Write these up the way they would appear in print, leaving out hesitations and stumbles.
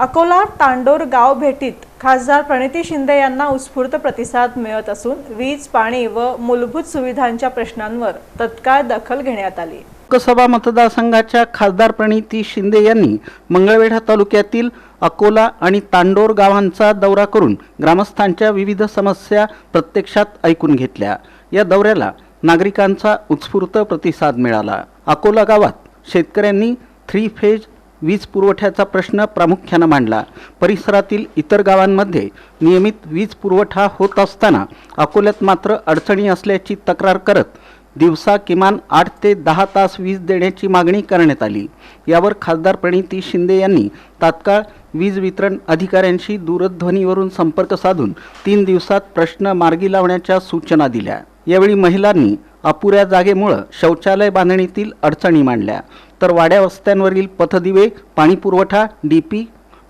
अकोला तांडोर गाव भेटीत खासदार प्रणिती शिंदे यांना उत्स्फूर्त प्रतिसाद मिळत असून वीज, पाणी व मूलभूत सुविधांच्या प्रश्नांवर तत्काळ दखल घेण्यात आली। लोकसभा मतदारसंघाच्या खासदार प्रणिती शिंदे यांनी मंगळवेढा तालुक्यातील अकोला आणि तांडोर गावांचा दौरा करून ग्रामस्थांच्या विविध समस्या प्रत्यक्षात ऐकून घेतल्या। या दौऱ्याला नागरिकांचा उत्स्फूर्त प्रतिसाद मिळाला। अकोला गावात शेतकऱ्यांनी 3 फेज वीज पुरवठ्याचा प्रश्न प्रामुख्याने मांडला। परिसरातील इतर गावांमध्ये नियमित वीज पुरवठा होत असताना अकोल्यात मात्र अडचणी असल्याची तक्रार करत दिवसा किमान 8 ते 10 तास वीज देण्याची मागणी करण्यात आली। यावर खासदार प्रणिती शिंदे यांनी तात्काळ वीज वितरण अधिकाऱ्यांशी दूरध्वनीवरून संपर्क साधून 3 दिवसात प्रश्न मार्गी लावण्याच्या सूचना दिल्या। यावेळी महिलांनी अपुऱ्या जागेमुळे शौचालय बांधणीतील अडचणी मांडल्या, तर वाड्या वस्त्यांवरील पथदिवे, पाणी पुरवठा, डीपी,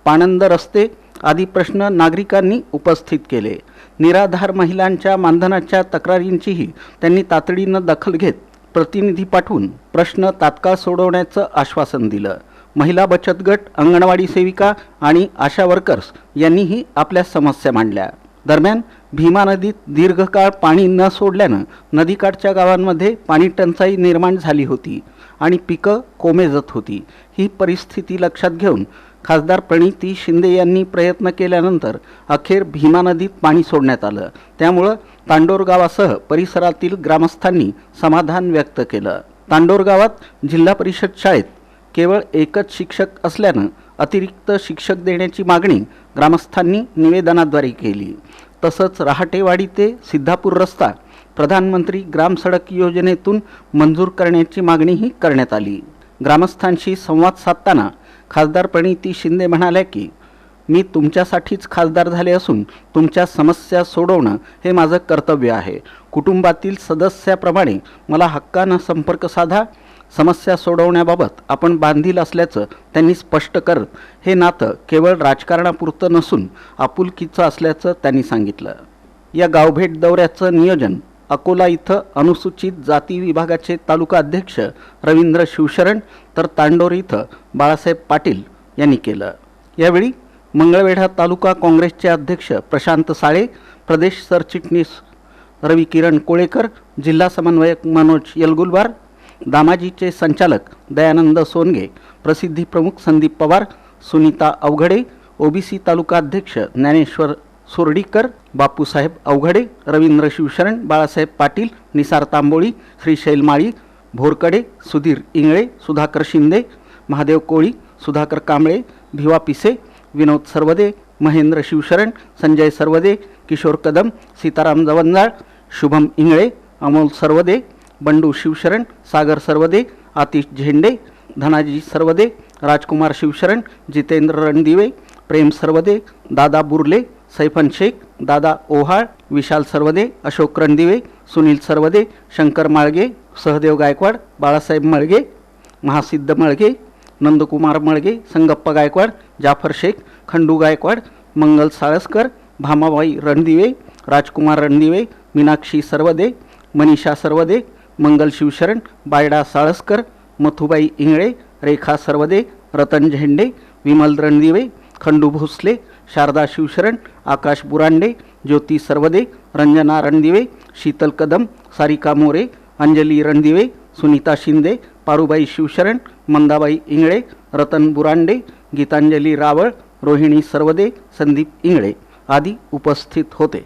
पाणंद रस्ते आदी प्रश्न नागरिकांनी उपस्थित केले। निराधार महिलांच्या मानधनाच्या तक्रारींचीही त्यांनी तातडीने दखल घेत प्रतिनिधी पाठवून प्रश्न तात्काळ सोडवण्याचं आश्वासन दिलं। महिला बचत गट, अंगणवाडी सेविका आणि आशा वर्कर्स यांनीही आपल्या समस्या मांडल्या। दरम्यान भीमा नदीत दीर्घकाळ पाणी न सोडल्यानं नदीकाठच्या गावांमध्ये पाणी टंचाई निर्माण झाली होती आणि पिकं कोमेजत होती। ही परिस्थिती लक्षात घेऊन खासदार प्रणिती शिंदे यांनी प्रयत्न केल्यानंतर अखेर भीमा नदीत पाणी सोडण्यात आलं। त्यामुळे तांडोर गावासह परिसरातील ग्रामस्थांनी समाधान व्यक्त केलं। तांडोर गावात जिल्हा परिषद शाळेत केवळ एकच शिक्षक असल्यानं अतिरिक्त शिक्षक देण्याची मागणी ग्रामस्थांनी निवेदनाद्वारे केली। तसंच रहाटेवाडी ते सिद्धापूर रस्ता प्रधानमंत्री ग्राम सडक योजनेतून मंजूर करण्याची मागणीही करण्यात आली। ग्रामस्थांशी संवाद साधताना खासदार प्रणिती शिंदे म्हणाल्या की मी तुमच्यासाठीच खासदार झाले असून तुमच्या समस्या सोडवणं हे माझं कर्तव्य आहे। कुटुंबातील सदस्याप्रमाणे मला हक्कानं संपर्क साधा। समस्या सोडवण्याबाबत आपण बांधील असल्याचं त्यांनी स्पष्ट करत हे नातं केवळ राजकारणापुरतं नसून आपुलकीचं असल्याचं त्यांनी सांगितलं। या गावभेट दौऱ्याचं नियोजन अकोला इथं अनुसूचित जाती विभागाचे तालुका अध्यक्ष रवींद्र शिवशरण तर तांडोर इथं बाळासाहेब पाटील यांनी केलं। यावेळी मंगळवेढा तालुका काँग्रेसचे अध्यक्ष प्रशांत साळे, प्रदेश सरचिटणीस रवी किरण कोळेकर, जिल्हा समन्वयक मनोज यलगुलवार, दामाजीचे संचालक दयानंद सोनगे, प्रसिद्धी प्रमुख संदीप पवार, सुनीता अवघडे, ओबीसी तालुका अध्यक्ष ज्ञानेश्वर सोर्डीकर, बापूसाहेब अवघडे, रवींद्र शिवशरण, बाळासाहेब पाटील, निसार तांबोळी, श्रीशैल माळी, भोरकडे, सुधीर इंगळे, सुधाकर शिंदे, महादेव कोळी, सुधाकर कांबळे, भिवा पिसे, विनोद सरवदे, महेंद्र शिवशरण, संजय सरवदे, किशोर कदम, सीताराम जवंजाळ, शुभम इंगळे, अमोल सरवदे, बंडू शिवशरण, सागर सरवदे, आतिश झेंडे, धनाजी सरवदे, राजकुमार शिवशरण, जितेंद्र रणदिवे, प्रेम सरवदे, दादा बुर्ले, सैफन शेख, दादा ओहाळ, विशाल सरवदे, अशोक रणदिवे, सुनील सरवदे, शंकर माळगे, सहदेव गायकवाड, बाळासाहेब मळगे, महासिद्ध मळगे, नंदकुमार मळगे, संगप्पा गायकवाड, जाफर शेख, खंडू गायकवाड, मंगल साळसकर, भामाबाई रणदिवे, राजकुमार रणदिवे, मीनाक्षी सरवदे, मनीषा सरवदे, मंगल शिवशरण, बायडा साळसकर, मथुबाई इंगळे, रेखा सरवदे, रतन झेंडे, विमल रणदिवे, खंडू भोसले, शारदा शिवशरण, आकाश बुरांडे, ज्योती सरवदे, रंजना रणदिवे, शीतल कदम, सारिका मोरे, अंजली रणदिवे, सुनीता शिंदे, पारुबाई शिवशरण, मंदाबाई इंगळे, रतन बुरांडे, गीतांजली रावळ, रोहिणी सरवदे, संदीप इंगळे आदी उपस्थित होते।